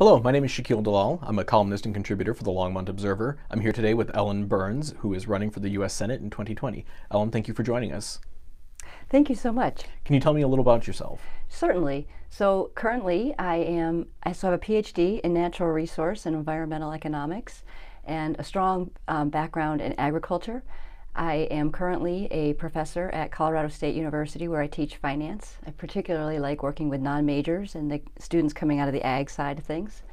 Hello, my name is Shakeel Dalal. I'm a columnist and contributor for the Longmont Observer. I'm here today with Ellen Burns, who is running for the U.S. Senate in 2020. Ellen, thank you for joining us. Thank you so much. Can you tell me a little about yourself? Certainly. So currently I have a PhD in natural resource and environmental economics and a strong background in agriculture. I am currently a professor at Colorado State University where I teach finance. I particularly like working with non-majors and the students coming out of the ag side of things.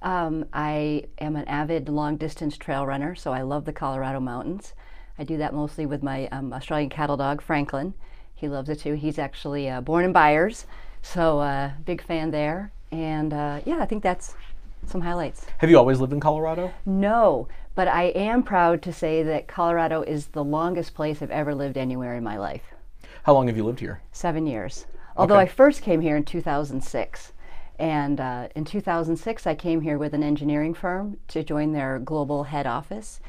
I am an avid long-distance trail runner, so I love the Colorado mountains. I do that mostly with my Australian cattle dog, Franklin. He loves it too. He's actually born in Byers, so big fan there. And yeah, I think that's some highlights. Have you always lived in Colorado? No, but I am proud to say that Colorado is the longest place I've ever lived anywhere in my life. How long have you lived here? 7 years. Although I first came here in 2006. And in 2006, I came here with an engineering firm to join their global head office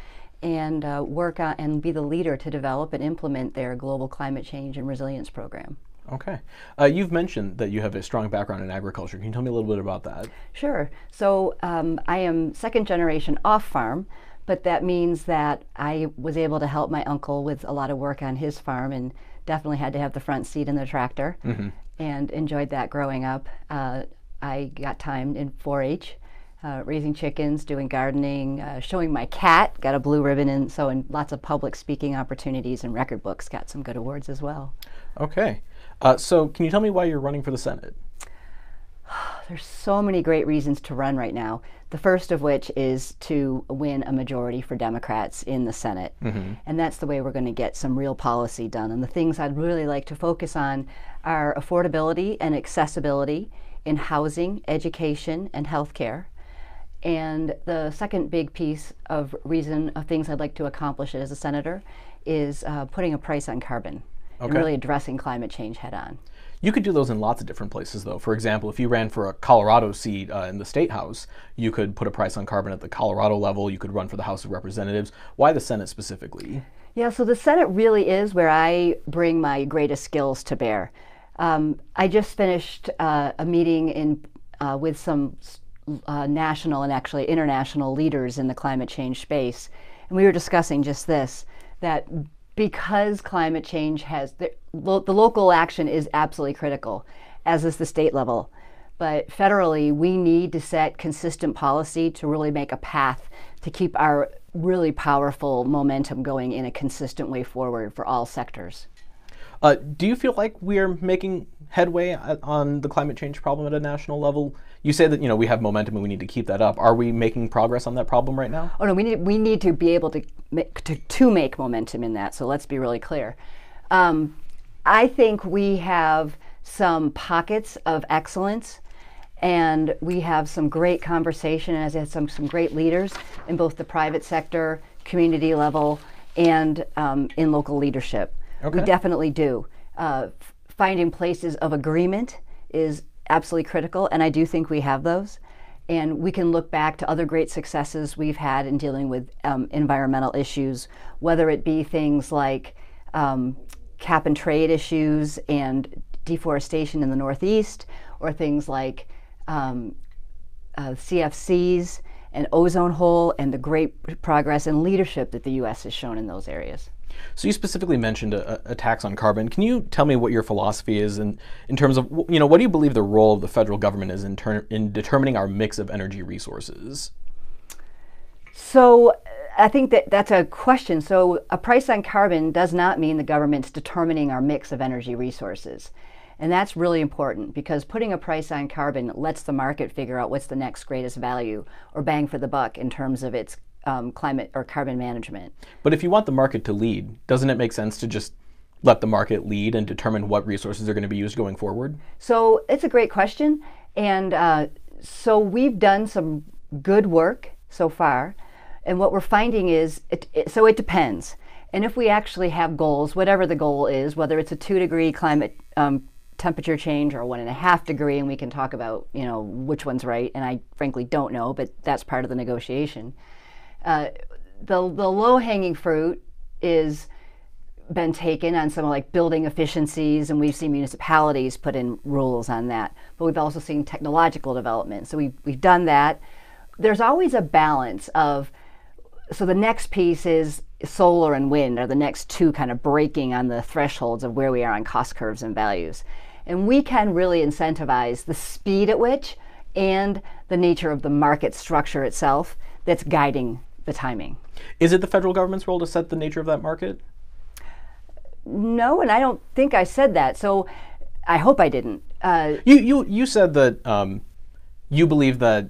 and work on and be the leader to develop and implement their global climate change and resilience program. Okay. You've mentioned that you have a strong background in agriculture. Can you tell me a little bit about that? Sure. So I am second generation off farm, but that means that I was able to help my uncle with a lot of work on his farm and definitely had to have the front seat in the tractor and enjoyed that growing up. I got time in 4-H, raising chickens, doing gardening, showing my cat, got a blue ribbon, and so in lots of public speaking opportunities and record books, got some good awards as well. Okay. So can you tell me why you're running for the Senate? There's so many great reasons to run right now. The first of which is to win a majority for Democrats in the Senate. And that's the way we're going to get some real policy done. And the things I'd really like to focus on are affordability and accessibility in housing, education, and healthcare. And the second big piece of things I'd like to accomplish as a senator is putting a price on carbon and really addressing climate change head on. You could do those in lots of different places, though. For example, if you ran for a Colorado seat in the State House, you could put a price on carbon at the Colorado level. You could run for the House of Representatives. Why the Senate specifically? Yeah, so the Senate really is where I bring my greatest skills to bear. I just finished a meeting with some national and actually international leaders in the climate change space. And we were discussing just this, that because climate change has, the local action is absolutely critical, as is the state level. But federally, we need to set consistent policy to really make a path to keep our really powerful momentum going in a consistent way forward for all sectors. Do you feel like we are making headway on the climate change problem at a national level? You say that we have momentum and we need to keep that up. Are we making progress on that problem right now? Oh no, we need to be able to make momentum in that. So let's be really clear. I think we have some pockets of excellence, and we have some great conversation, and as I had some great leaders in both the private sector, community level, and in local leadership. We definitely do. Finding places of agreement is absolutely critical, and I do think we have those. And we can look back to other great successes we've had in dealing with environmental issues, whether it be things like cap and trade issues and deforestation in the Northeast, or things like CFCs and ozone hole and the great progress and leadership that the U.S. has shown in those areas. So you specifically mentioned a tax on carbon. Can you tell me what your philosophy is in terms of, what do you believe the role of the federal government is in determining our mix of energy resources? So I think that's a question. So a price on carbon does not mean the government's determining our mix of energy resources. And that's really important, because putting a price on carbon lets the market figure out what's the next greatest value or bang for the buck in terms of its climate or carbon management. But if you want the market to lead, doesn't it make sense to just let the market lead and determine what resources are going to be used going forward? So it's a great question. And so we've done some good work so far. And what we're finding is, so it depends. And if we actually have goals, whatever the goal is, whether it's a 2-degree climate temperature change or 1.5 degree, and we can talk about which one's right, and I frankly don't know, but that's part of the negotiation. The low-hanging fruit is been taken on some like building efficiencies, and we've seen municipalities put in rules on that. But we've also seen technological development. So we've done that. There's always a balance of, so the next piece is solar and wind are the next two kind of breaking on the thresholds of where we are on cost curves and values. And we can really incentivize the speed at which and the nature of the market structure itself that's guiding the timing. Is it the federal government's role to set the nature of that market? No, and I don't think I said that, so I hope I didn't. You said that you believe that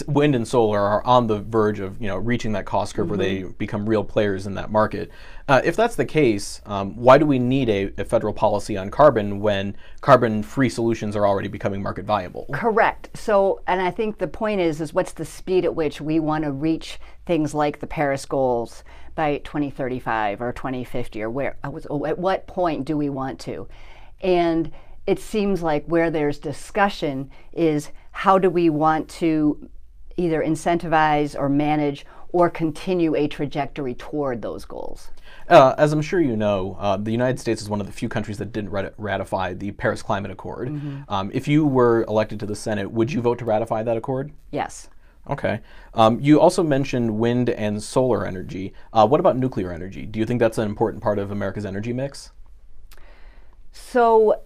wind and solar are on the verge of reaching that cost curve where they become real players in that market. If that's the case, why do we need a federal policy on carbon when carbon-free solutions are already becoming market viable? Correct. So, and I think the point is what's the speed at which we want to reach things like the Paris goals by 2035 or 2050, or at what point do we want to? And it seems like where there's discussion is how do we want to either incentivize or manage or continue a trajectory toward those goals. As I'm sure you know, the United States is one of the few countries that didn't ratify the Paris Climate Accord. If you were elected to the Senate, would you vote to ratify that accord? Yes. Okay. You also mentioned wind and solar energy. What about nuclear energy? Do you think that's an important part of America's energy mix? So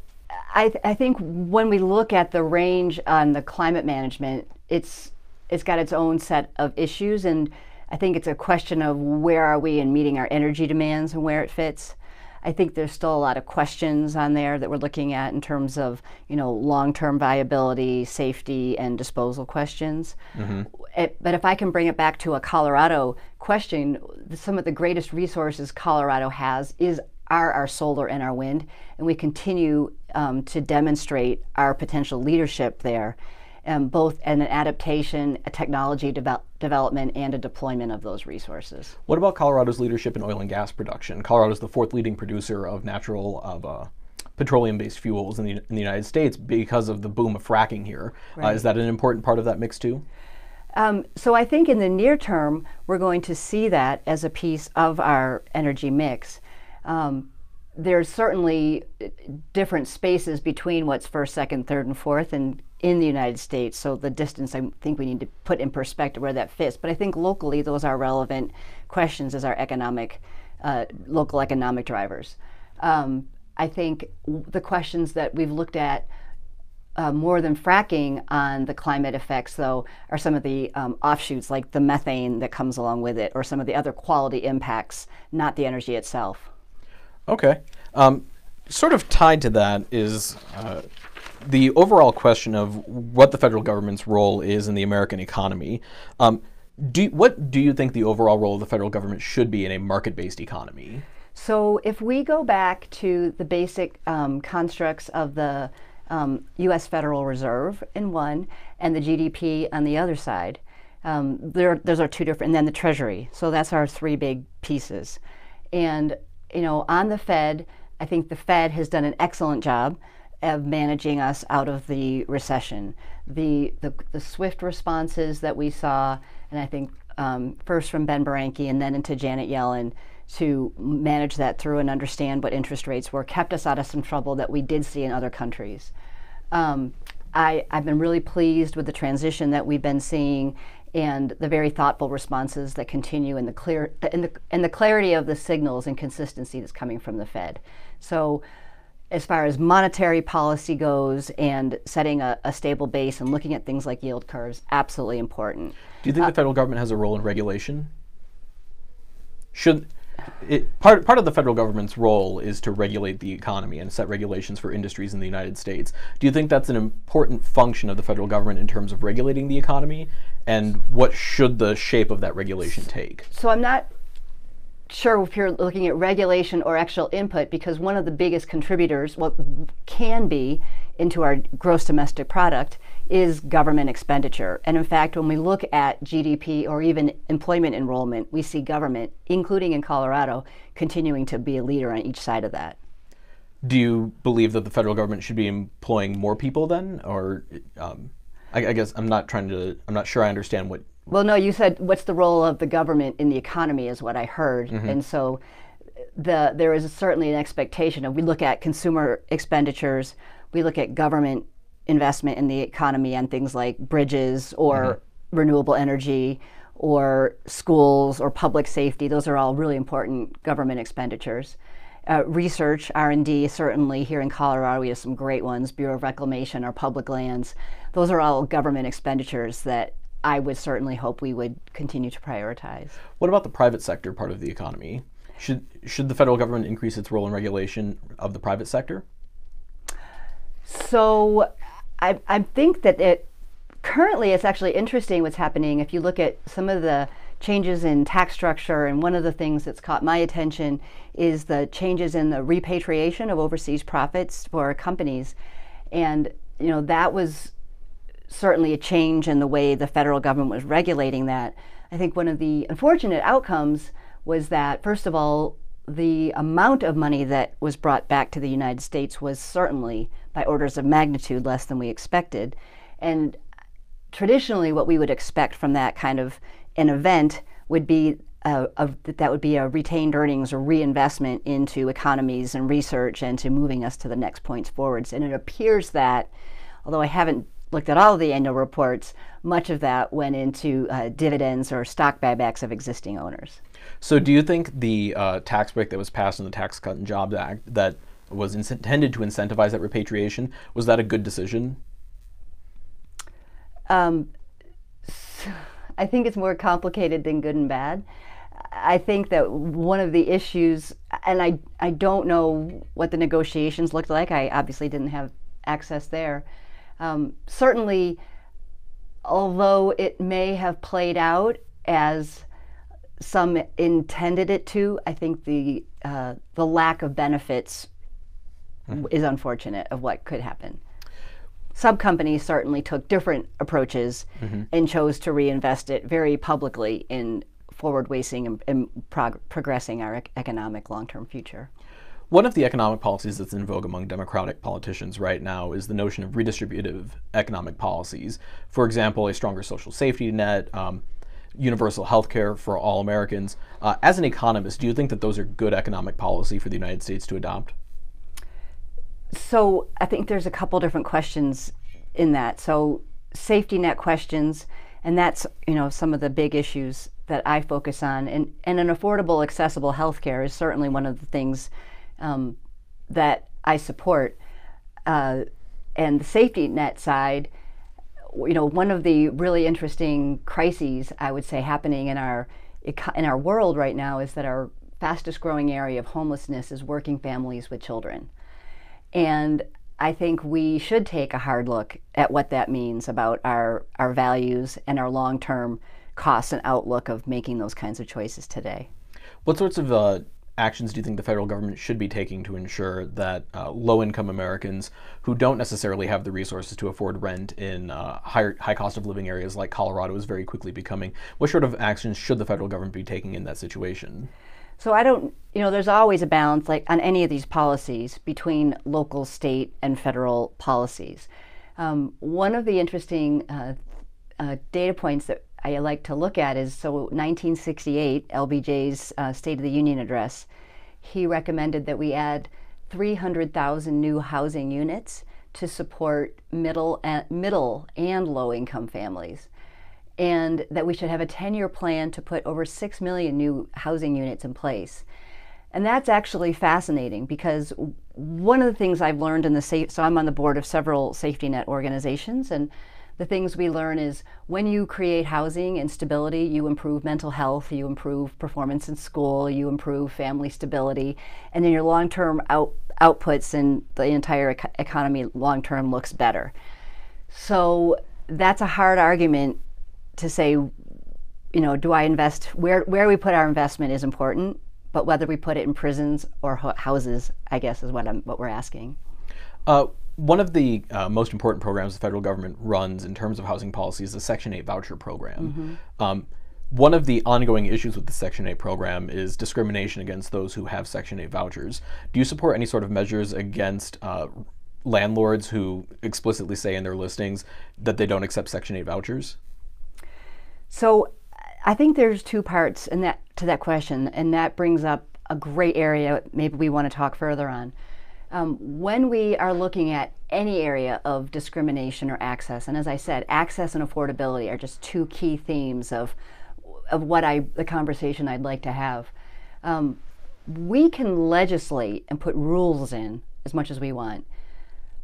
I think when we look at the range on the climate management, it's got its own set of issues, and I think it's a question of where are we in meeting our energy demands and where it fits. I think there's still a lot of questions on there that we're looking at in terms of long-term viability, safety, and disposal questions. But if I can bring it back to a Colorado question, some of the greatest resources Colorado has are our solar and our wind, and we continue to demonstrate our potential leadership there. Both an adaptation, a technology development, and a deployment of those resources. What about Colorado's leadership in oil and gas production? Colorado is the fourth leading producer of petroleum-based fuels in the United States because of the boom of fracking here. Right. Is that an important part of that mix too? So I think in the near term, we're going to see that as a piece of our energy mix. There's certainly different spaces between what's first, second, third, and fourth, and in the United States, so the distance I think we need to put in perspective where that fits. But I think locally those are relevant questions as our local economic drivers. I think the questions that we've looked at more than fracking on the climate effects, though, are some of the offshoots like the methane that comes along with it, or some of the other quality impacts, not the energy itself. Okay. Sort of tied to that is the overall question of what the federal government's role is in the American economy. What do you think the overall role of the federal government should be in a market-based economy? So if we go back to the basic constructs of the U.S. Federal Reserve in one and the GDP on the other side, those are two different, and then the Treasury. So that's our three big pieces. And on the Fed, I think the Fed has done an excellent job of managing us out of the recession. The swift responses that we saw, and I think first from Ben Bernanke and then into Janet Yellen, to manage that through and understand what interest rates were, kept us out of some trouble that we did see in other countries. I've been really pleased with the transition that we've been seeing and the very thoughtful responses that continue in the clarity of the signals and consistency that's coming from the Fed. So as far as monetary policy goes and setting a stable base and looking at things like yield curves, absolutely important. Do you think the federal government has a role in regulation? Part of the federal government's role is to regulate the economy and set regulations for industries in the United States. Do you think that's an important function of the federal government in terms of regulating the economy? And what should the shape of that regulation take? So I'm not sure if you're looking at regulation or actual input, because one of the biggest contributors, what can be into our gross domestic product, is government expenditure. And in fact, when we look at GDP or even employment enrollment, we see government, including in Colorado, continuing to be a leader on each side of that. Do you believe that the federal government should be employing more people then? Or I guess I'm not sure I understand what. Well, no, you said what's the role of the government in the economy is what I heard. And so there is certainly an expectation of, we look at consumer expenditures, we look at government investment in the economy on things like bridges or renewable energy or schools or public safety. Those are all really important government expenditures. Research, R&D, certainly here in Colorado we have some great ones, Bureau of Reclamation, our public lands. Those are all government expenditures that I would certainly hope we would continue to prioritize. What about the private sector part of the economy? Should the federal government increase its role in regulation of the private sector? So I think that currently it's actually interesting what's happening. If you look at some of the changes in tax structure, and one of the things that's caught my attention is the changes in the repatriation of overseas profits for companies. And that was certainly a change in the way the federal government was regulating that. I think one of the unfortunate outcomes was that, first of all, the amount of money that was brought back to the United States was certainly by orders of magnitude less than we expected. And traditionally what we would expect from that kind of an event would be that would be a retained earnings or reinvestment into economies and research and to moving us to the next points forwards. And it appears that, although I haven't looked at all of the annual reports, much of that went into dividends or stock buybacks of existing owners. So do you think the tax break that was passed in the Tax Cut and Jobs Act that was intended to incentivize that repatriation, was that a good decision? I think it's more complicated than good and bad. I think that one of the issues, and I don't know what the negotiations looked like. I obviously didn't have access there. Certainly, although it may have played out as some intended it to, I think the lack of benefits is unfortunate of what could happen. Some companies certainly took different approaches and chose to reinvest it very publicly in forward-facing and progressing our economic long-term future. One of the economic policies that's in vogue among Democratic politicians right now is the notion of redistributive economic policies. For example, a stronger social safety net, universal health care for all Americans. As an economist, do you think that those are good economic policy for the United States to adopt? So I think there's a couple different questions in that. So safety net questions, and that's some of the big issues that I focus on. And an affordable, accessible health care is certainly one of the things that I support. And the safety net side, one of the really interesting crises I would say happening in our world right now is that our fastest growing area of homelessness is working families with children. And I think we should take a hard look at what that means about our values and our long-term costs and outlook of making those kinds of choices today. What sorts of actions do you think the federal government should be taking to ensure that low-income Americans who don't necessarily have the resources to afford rent in high cost of living areas like Colorado is very quickly becoming, what sort of actions should the federal government be taking in that situation? So I don't, there's always a balance, like on any of these policies, between local, state, and federal policies. One of the interesting data points that I like to look at is, so 1968, LBJ's State of the Union address, he recommended that we add 300,000 new housing units to support middle and low-income families, and that we should have a 10-year plan to put over 6 million new housing units in place. And that's actually fascinating, because one of the things I've learned so I'm on the board of several safety net organizations, and the things we learn is when you create housing and stability, you improve mental health, you improve performance in school, you improve family stability, and then your long-term outputs and the entire economy long-term looks better. So that's a hard argument to say, do I invest, where we put our investment is important, but whether we put it in prisons or houses, I guess, is what we're asking. One of the most important programs the federal government runs in terms of housing policy is the Section 8 voucher program. One of the ongoing issues with the Section 8 program is discrimination against those who have Section 8 vouchers. Do you support any sort of measures against landlords who explicitly say in their listings that they don't accept Section 8 vouchers? So I think there's two parts to that question, and that brings up a great area maybe we want to talk further on. When we are looking at any area of discrimination or access, and as I said, access and affordability are just two key themes of the conversation I'd like to have. We can legislate and put rules in as much as we want.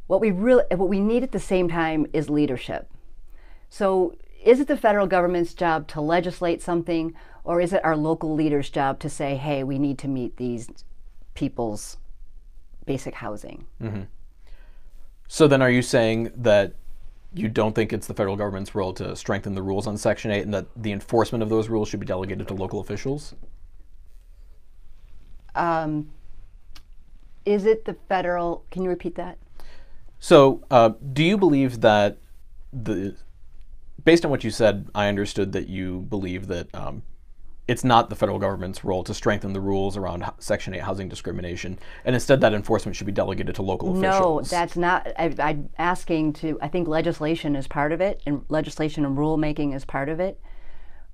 What we need at the same time is leadership. So is it the federal government's job to legislate something, or is it our local leaders' job to say, hey, we need to meet these people's basic housing? Mm-hmm. So then are you saying that you don't think it's the federal government's role to strengthen the rules on Section 8 and that the enforcement of those rules should be delegated to local officials? Is it the federal, can you repeat that? So do you believe that based on what you said, I understood that you believe that it's not the federal government's role to strengthen the rules around Section 8 housing discrimination, and instead that enforcement should be delegated to local officials. No, that's not. I'm asking to, I think legislation is part of it, and legislation and rulemaking is part of it.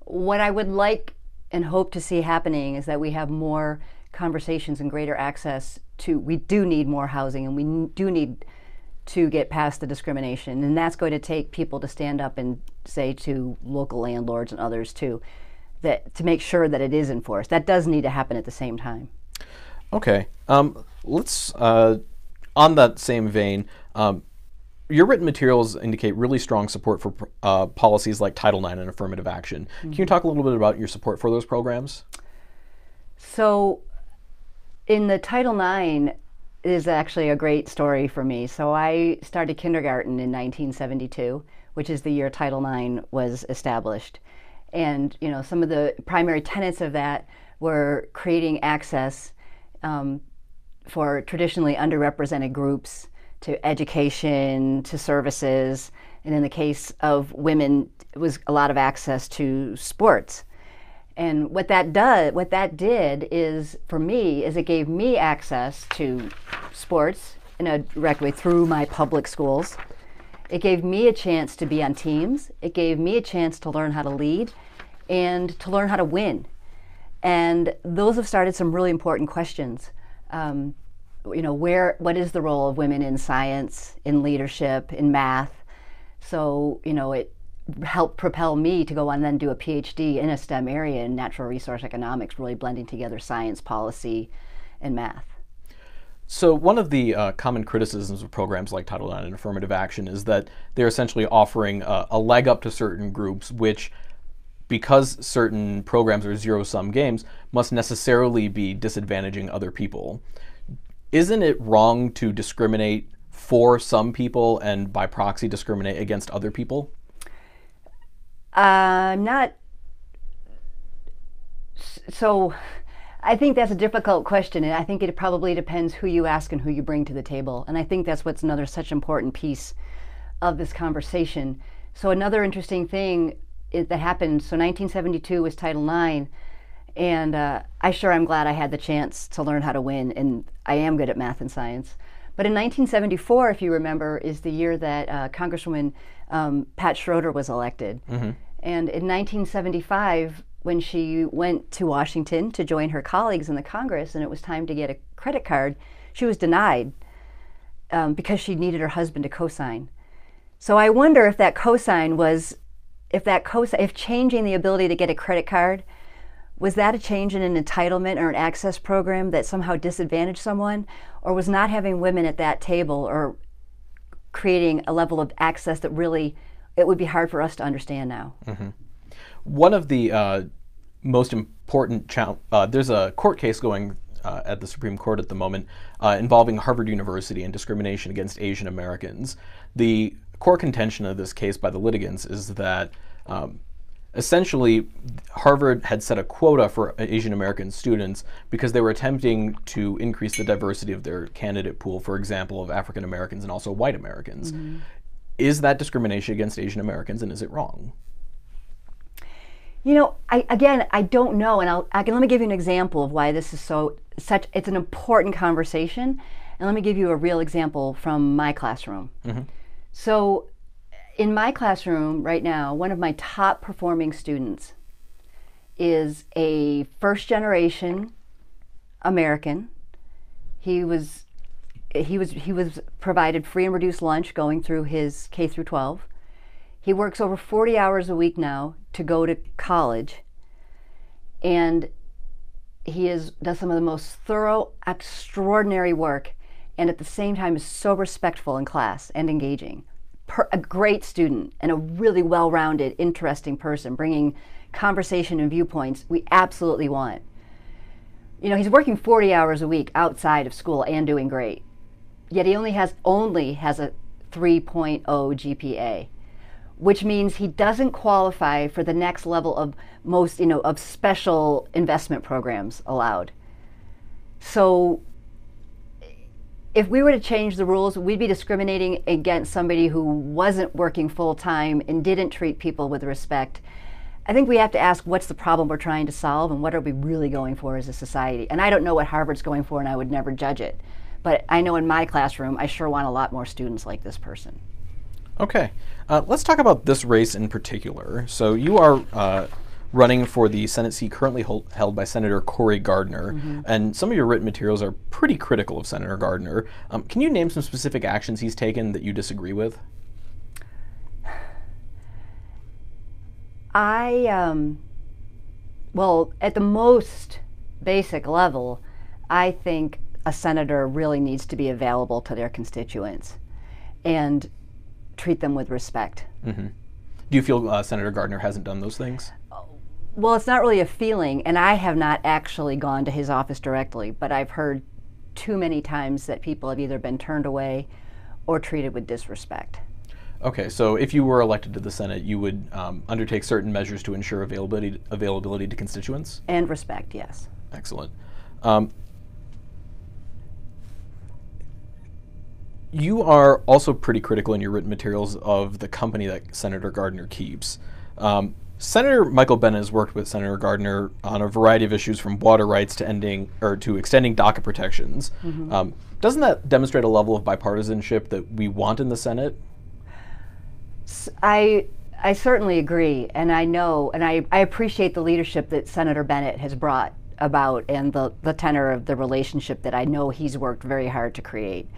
What I would like and hope to see happening is that we have more conversations and greater access to, we do need more housing, and we do need to get past the discrimination, and that's going to take people to stand up and say to local landlords and others too, that to make sure that it is enforced. That does need to happen at the same time. Okay. Let's, on that same vein, your written materials indicate really strong support for policies like Title IX and affirmative action. Mm-hmm. Can you talk a little bit about your support for those programs? So in the Title IX is actually a great story for me. So I started kindergarten in 1972, which is the year Title IX was established. And you know, some of the primary tenets of that were creating access for traditionally underrepresented groups to education, to services, and in the case of women, it was a lot of access to sports. And what that did is, for me, is it gave me access to sports in a direct way through my public schools. It gave me a chance to be on teams. It gave me a chance to learn how to lead and to learn how to win. And those have started some really important questions. You know, what is the role of women in science, in leadership, in math? So, you know, it helped propel me to go on and then do a PhD in a STEM area in natural resource economics, really blending together science, policy, and math. So one of the common criticisms of programs like Title IX and affirmative action is that they're essentially offering a leg up to certain groups, which, because certain programs are zero-sum games, must necessarily be disadvantaging other people. Isn't it wrong to discriminate for some people and by proxy discriminate against other people? Not. So I think that's a difficult question, and I think it probably depends who you ask and who you bring to the table. And I think that's what's another such important piece of this conversation. So another interesting thing that happened, so 1972 was Title IX, and I'm glad I had the chance to learn how to win, and I am good at math and science. But in 1974, if you remember, is the year that Congresswoman Pat Schroeder was elected. Mm-hmm. And in 1975, when she went to Washington to join her colleagues in the Congress and it was time to get a credit card, she was denied because she needed her husband to co-sign. So I wonder if that co-sign was, if changing the ability to get a credit card, was that a change in an entitlement or an access program that somehow disadvantaged someone? Or was not having women at that table or creating a level of access that really, it would be hard for us to understand now? Mm-hmm. One of the most important, there's a court case going at the Supreme Court at the moment involving Harvard University and discrimination against Asian Americans. The core contention of this case by the litigants is that essentially Harvard had set a quota for Asian American students because they were attempting to increase the diversity of their candidate pool, for example, of African Americans and also white Americans. Mm-hmm. Is that discrimination against Asian Americans, and is it wrong? You know, I don't know, and let me give you an example of why this is it's an important conversation, and let me give you a real example from my classroom. Mm-hmm. So, in my classroom right now, one of my top performing students is a first generation American. He was provided free and reduced lunch going through his K through 12. He works over 40 hours a week now to go to college, and he does some of the most thorough, extraordinary work, and at the same time is so respectful in class and engaging. A great student and a really well-rounded, interesting person, bringing conversation and viewpoints we absolutely want. You know, he's working 40 hours a week outside of school and doing great. Yet he only has a 3.0 GPA, which means he doesn't qualify for the next level of of special investment programs allowed. So if we were to change the rules, we'd be discriminating against somebody who wasn't working full-time and didn't treat people with respect. I think we have to ask, what's the problem we're trying to solve, and what are we really going for as a society? And I don't know what Harvard's going for, and I would never judge it. But I know in my classroom, I sure want a lot more students like this person. Okay. Let's talk about this race in particular. So you are running for the Senate seat currently held by Senator Cory Gardner, and some of your written materials are pretty critical of Senator Gardner. Can you name some specific actions he's taken that you disagree with? Well, at the most basic level, I think a senator really needs to be available to their constituents and treat them with respect. Do you feel Senator Gardner hasn't done those things? Well, it's not really a feeling, and I have not actually gone to his office directly, but I've heard too many times that people have either been turned away or treated with disrespect. Okay, so if you were elected to the Senate, you would undertake certain measures to ensure availability to constituents? And respect, yes. Excellent. You are also pretty critical in your written materials of the company that Senator Gardner keeps. Senator Michael Bennet has worked with Senator Gardner on a variety of issues, from water rights to extending DACA protections. Doesn't that demonstrate a level of bipartisanship that we want in the Senate? I certainly agree, and I know, and I appreciate the leadership that Senator Bennet has brought about, and the tenor of the relationship that I know he's worked very hard to create.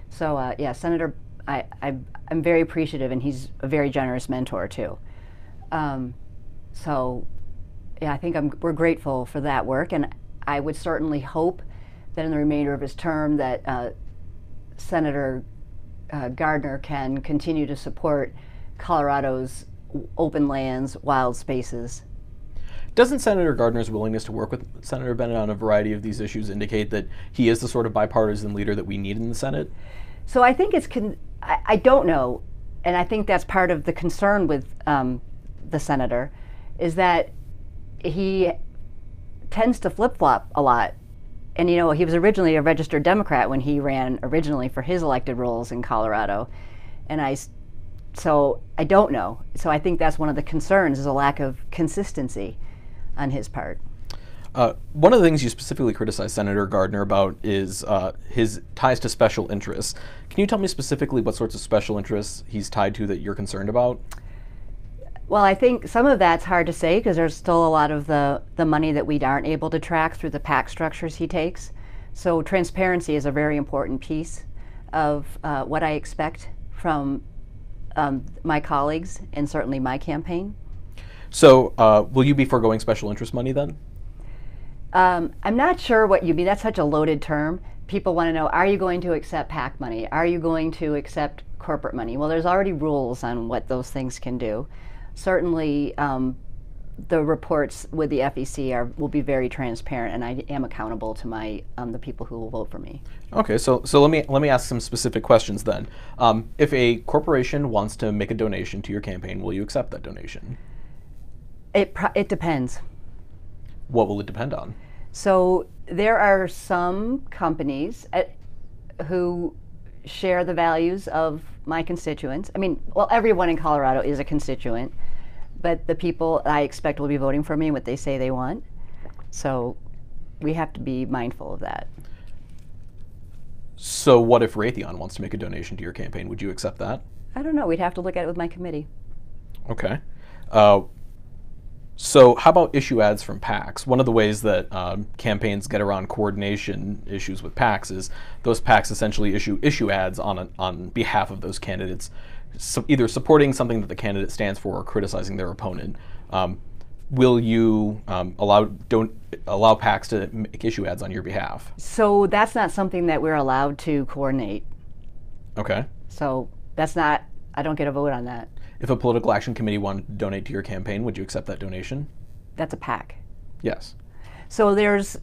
So yeah, Senator, I'm very appreciative, and he's a very generous mentor too. So yeah, I think we're grateful for that work, and I would certainly hope that in the remainder of his term that Senator Gardner can continue to support Colorado's open lands, wild spaces. Doesn't Senator Gardner's willingness to work with Senator Bennet on a variety of these issues indicate that he is the sort of bipartisan leader that we need in the Senate? So I think I don't know, and I think that's part of the concern with the senator, is that he tends to flip-flop a lot. And you know, he was originally a registered Democrat when he ran originally for his elected roles in Colorado, and so I don't know. So I think that's one of the concerns, is a lack of consistency on his part. One of the things you specifically criticize Senator Gardner about is his ties to special interests. Can you tell me specifically what sorts of special interests he's tied to that you're concerned about? Well, I think some of that's hard to say, because there's still a lot of the money that we aren't able to track through the PAC structures he takes. So transparency is a very important piece of what I expect from my colleagues, and certainly my campaign. So will you be foregoing special interest money then? I'm not sure what you mean. That's such a loaded term. People want to know, are you going to accept PAC money? Are you going to accept corporate money? Well, there's already rules on what those things can do. Certainly, the reports with the FEC will be very transparent, and I am accountable to the people who will vote for me. Okay, so let me ask some specific questions then. If a corporation wants to make a donation to your campaign, will you accept that donation? It depends. What will it depend on? So there are some companies who share the values of my constituents. I mean, well, everyone in Colorado is a constituent, but the people I expect will be voting for me what they say they want. So we have to be mindful of that. So what if Raytheon wants to make a donation to your campaign? Would you accept that? I don't know. We'd have to look at it with my committee. Okay. So how about issue ads from PACs? One of the ways that campaigns get around coordination issues with PACs is those PACs essentially issue ads on behalf of those candidates, either supporting something that the candidate stands for or criticizing their opponent. Will you allow PACs to make issue ads on your behalf? So that's not something that we're allowed to coordinate. Okay. So that's not, I don't get a vote on that. If a political action committee wanted to donate to your campaign, would you accept that donation? That's a PAC. Yes. So there's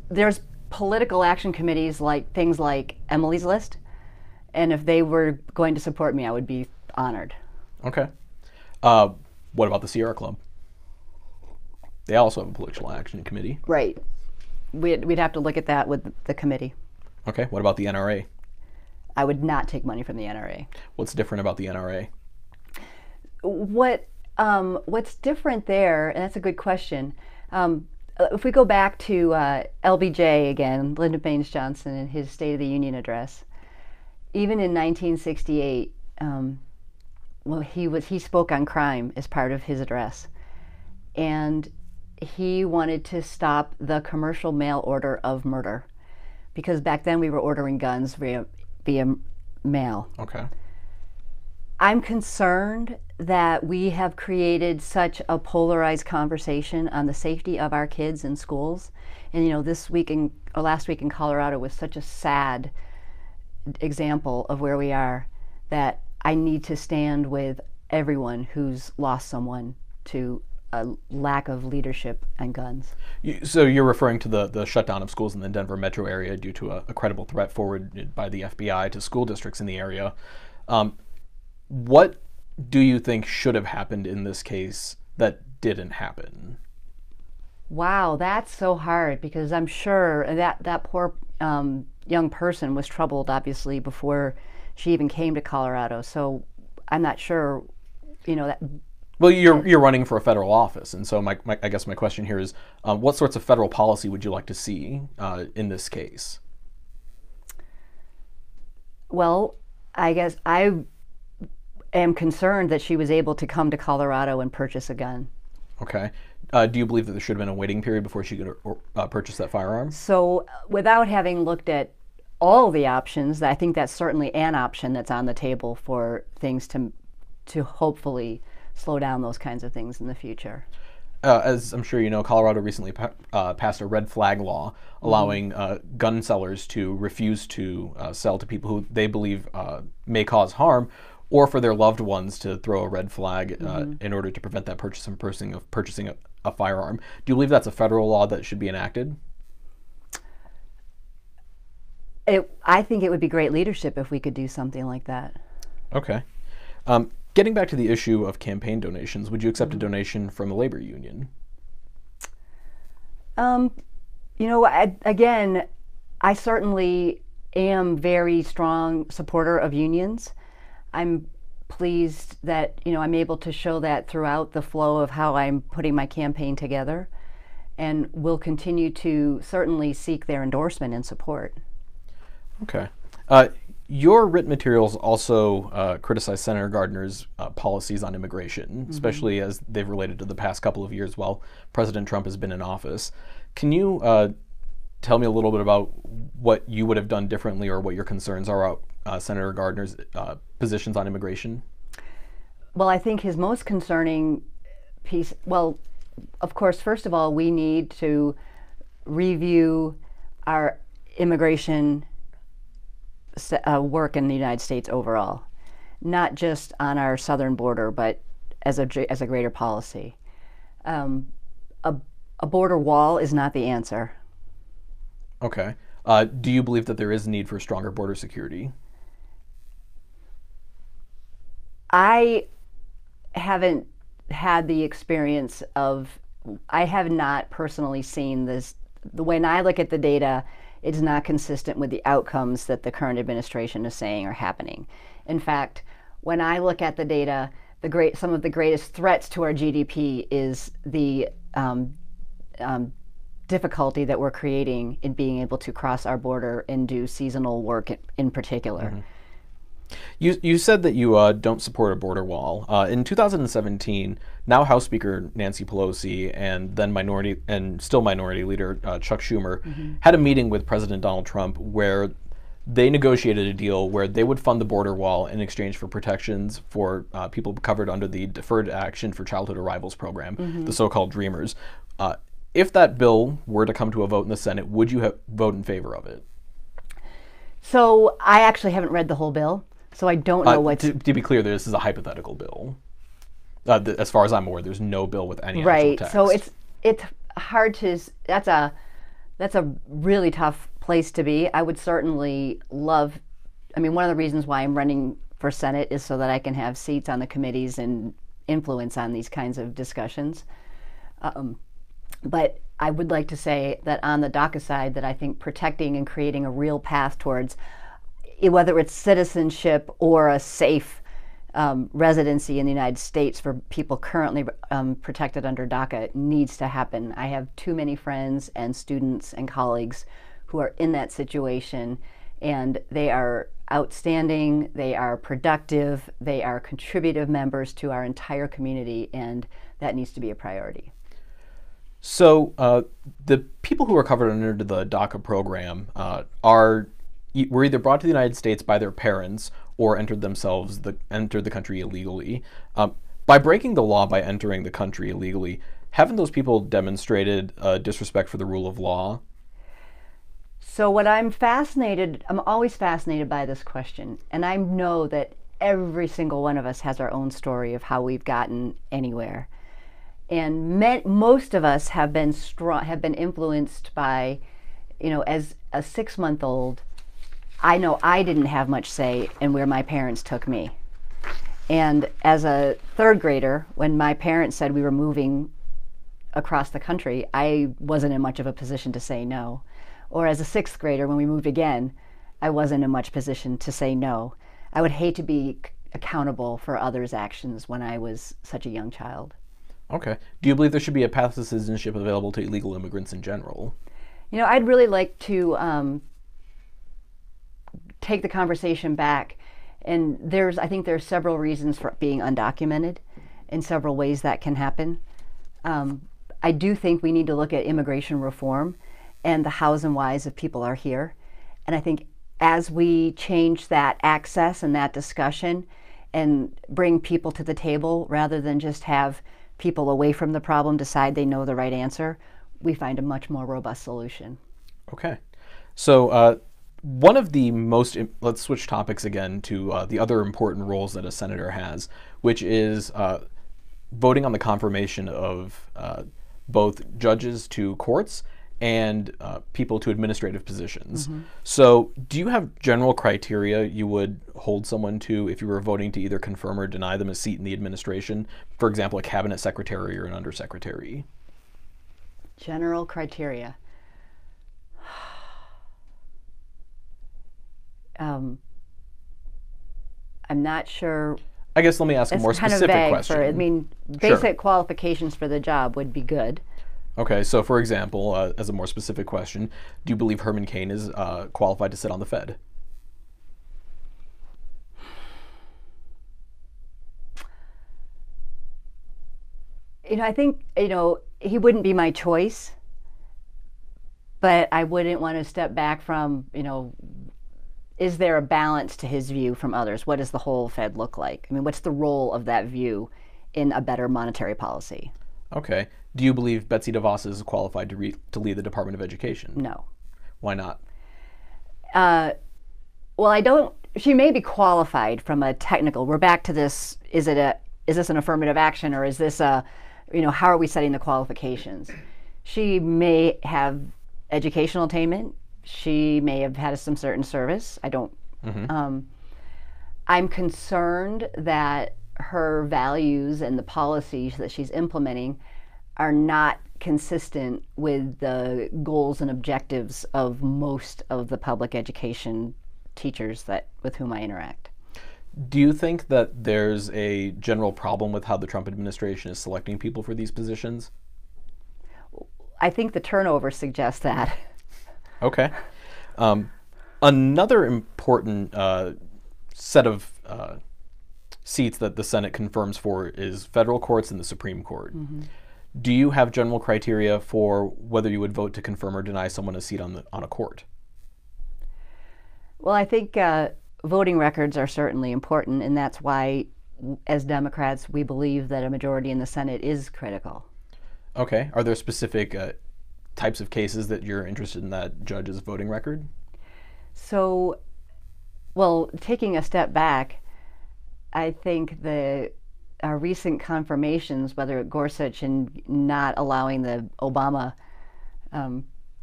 political action committees like things like Emily's List, and if they were going to support me, I would be honored. Okay. What about the Sierra Club? They also have a political action committee. Right. We'd have to look at that with the committee. Okay. What about the NRA? I would not take money from the NRA. What's different about the NRA? What's different there, and that's a good question. If we go back to LBJ again, Lyndon Baines Johnson, in his State of the Union address, even in 1968, he spoke on crime as part of his address, and he wanted to stop the commercial mail order of murder, because back then we were ordering guns via mail. Okay. I'm concerned that we have created such a polarized conversation on the safety of our kids in schools. And last week in Colorado was such a sad example of where we are, that I need to stand with everyone who's lost someone to a lack of leadership and guns. So you're referring to the shutdown of schools in the Denver metro area due to a credible threat forwarded by the FBI to school districts in the area. What do you think should have happened in this case that didn't happen? Wow, that's so hard, because I'm sure that poor young person was troubled, obviously, before she even came to Colorado. So I'm not sure, that. Well, you're running for a federal office, and so I guess my question here is, what sorts of federal policy would you like to see in this case? Well, I guess I am concerned that she was able to come to Colorado and purchase a gun. Okay. Do you believe that there should have been a waiting period before she could purchase that firearm? So without having looked at all the options, I think that's certainly an option that's on the table for things to hopefully slow down those kinds of things in the future. As I'm sure you know, Colorado recently passed a red flag law allowing gun sellers to refuse to sell to people who they believe may cause harm, or for their loved ones to throw a red flag in order to prevent that person from purchasing a firearm. Do you believe that's a federal law that should be enacted? I think it would be great leadership if we could do something like that. Okay. Getting back to the issue of campaign donations, would you accept a donation from a labor union? Again, I certainly am very strong supporter of unions. I'm pleased that I'm able to show that throughout the flow of how I'm putting my campaign together, and will continue to certainly seek their endorsement and support. Okay. Your written materials also criticize Senator Gardner's policies on immigration, especially as they've related to the past couple of years while President Trump has been in office. Can you tell me a little bit about what you would have done differently, or what your concerns are about Senator Gardner's positions on immigration? Well, I think his most concerning piece, well, of course, first of all, we need to review our immigration work in the United States overall, not just on our southern border, but as a greater policy. A border wall is not the answer. Okay. Do you believe that there is a need for stronger border security? I haven't had the experience I have not personally seen this. When I look at the data, it's not consistent with the outcomes that the current administration is saying are happening. In fact, when I look at the data, some of the greatest threats to our GDP is the difficulty that we're creating in being able to cross our border and do seasonal work in particular. You said that you don't support a border wall. In 2017, now House Speaker Nancy Pelosi and then still Minority Leader Chuck Schumer had a meeting with President Donald Trump where they negotiated a deal where they would fund the border wall in exchange for protections for people covered under the Deferred Action for Childhood Arrivals program, the so-called Dreamers. If that bill were to come to a vote in the Senate, would you vote in favor of it? So I actually haven't read the whole bill, so I don't know what's... To be clear, this is a hypothetical bill. As far as I'm aware, there's no bill with any actual text. So it's hard to... That's a really tough place to be. I would certainly love... I mean, one of the reasons why I'm running for Senate is so that I can have seats on the committees and influence on these kinds of discussions. But I would like to say that on the DACA side, that I think protecting and creating a real path towards, whether it's citizenship or a safe residency in the United States for people currently protected under DACA, needs to happen. I have too many friends and students and colleagues who are in that situation, and they are outstanding, they are productive, they are contributive members to our entire community, and that needs to be a priority. So the people who are covered under the DACA program were either brought to the United States by their parents or entered the country illegally. By breaking the law by entering the country illegally, haven't those people demonstrated disrespect for the rule of law? So I'm always fascinated by this question, and I know that every single one of us has our own story of how we've gotten anywhere. And most of us have been influenced by, as a 6-month-old, I know I didn't have much say in where my parents took me. And as a 3rd grader, when my parents said we were moving across the country, I wasn't in much of a position to say no. Or as a 6th grader, when we moved again, I wasn't in much position to say no. I would hate to be accountable for others' actions when I was such a young child. Okay. Do you believe there should be a path to citizenship available to illegal immigrants in general? I'd really like to take the conversation back. And I think there's several reasons for being undocumented, in several ways that can happen. I do think we need to look at immigration reform and the hows and whys if people are here. And I think as we change that access and that discussion and bring people to the table rather than just have people away from the problem decide they know the right answer, we find a much more robust solution. Okay. So one of the let's switch topics again to the other important roles that a senator has, which is voting on the confirmation of both judges to courts and people to administrative positions. So do you have general criteria you would hold someone to if you were voting to either confirm or deny them a seat in the administration? For example, a cabinet secretary or an undersecretary? General criteria. I'm not sure. I guess let me ask a more specific question. Basic qualifications for the job would be good. Okay, so for example, as a more specific question, do you believe Herman Cain is qualified to sit on the Fed? I think, he wouldn't be my choice, but I wouldn't want to step back from, is there a balance to his view from others? What does the whole Fed look like? What's the role of that view in a better monetary policy? Okay. Do you believe Betsy Devos is qualified to lead the Department of Education? No. Why not? Well, I don't. She may be qualified from a technical. We're back to this. Is this an affirmative action, or is this how are we setting the qualifications? She may have educational attainment. She may have had some certain service. I don't. I'm concerned that her values and the policies that she's implementing are not consistent with the goals and objectives of most of the public education teachers with whom I interact. Do you think that there's a general problem with how the Trump administration is selecting people for these positions? I think the turnover suggests that. Okay. Another important set of seats that the Senate confirms for is federal courts and the Supreme Court. Do you have general criteria for whether you would vote to confirm or deny someone a seat on a court? Well, I think voting records are certainly important, and that's why, as Democrats, we believe that a majority in the Senate is critical. Okay. Are there specific types of cases that you're interested in that judge's voting record? So, well, taking a step back, I think the recent confirmations, whether at Gorsuch and not allowing the Obama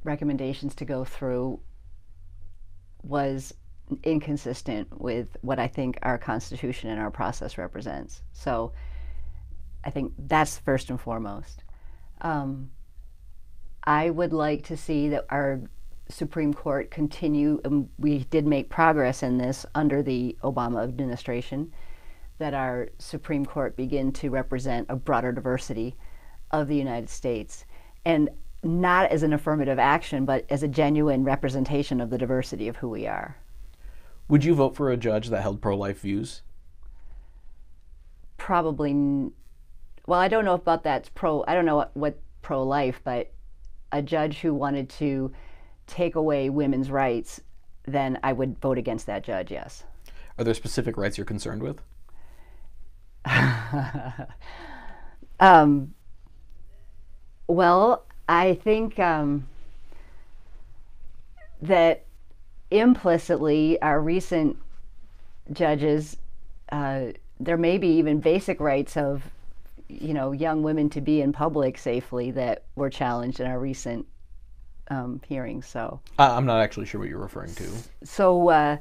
recommendations to go through, was inconsistent with what I think our Constitution and our process represents. So I think that's first and foremost. I would like to see that our Supreme Court continue, and we did make progress in this under the Obama administration, that our Supreme Court begin to represent a broader diversity of the United States, and not as an affirmative action, but as a genuine representation of the diversity of who we are. Would you vote for a judge that held pro-life views? Probably, well, I don't know about that's I don't know what pro-life, but a judge who wanted to take away women's rights, then I would vote against that judge, yes. Are there specific rights you're concerned with? Well, I think that implicitly our recent judges, there may be even basic rights of, young women to be in public safely that were challenged in our recent hearings. So I'm not actually sure what you're referring to. So,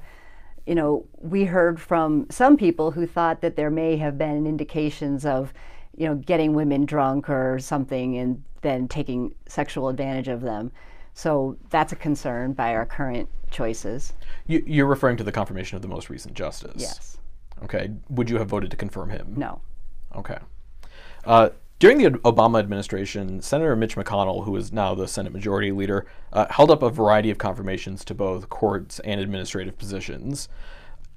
we heard from some people who thought that there may have been indications of, getting women drunk or something and then taking sexual advantage of them. So that's a concern by our current choices. You're referring to the confirmation of the most recent justice? Yes. Okay. Would you have voted to confirm him? No. Okay. During the Obama administration, Senator Mitch McConnell, who is now the Senate Majority Leader, held up a variety of confirmations to both courts and administrative positions.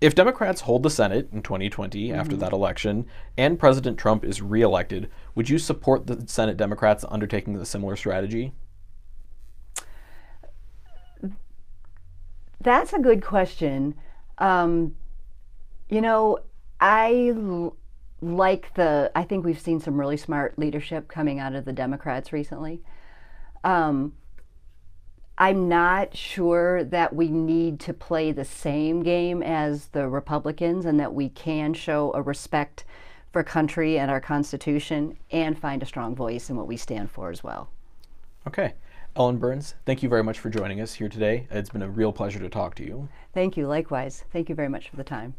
If Democrats hold the Senate in 2020 after that election, and President Trump is reelected, would you support the Senate Democrats undertaking a similar strategy? That's a good question. I think we've seen some really smart leadership coming out of the Democrats recently. I'm not sure that we need to play the same game as the Republicans, and that we can show a respect for country and our Constitution and find a strong voice in what we stand for as well. Okay. Ellen Burns, thank you very much for joining us here today. It's been a real pleasure to talk to you. Thank you. Likewise. Thank you very much for the time.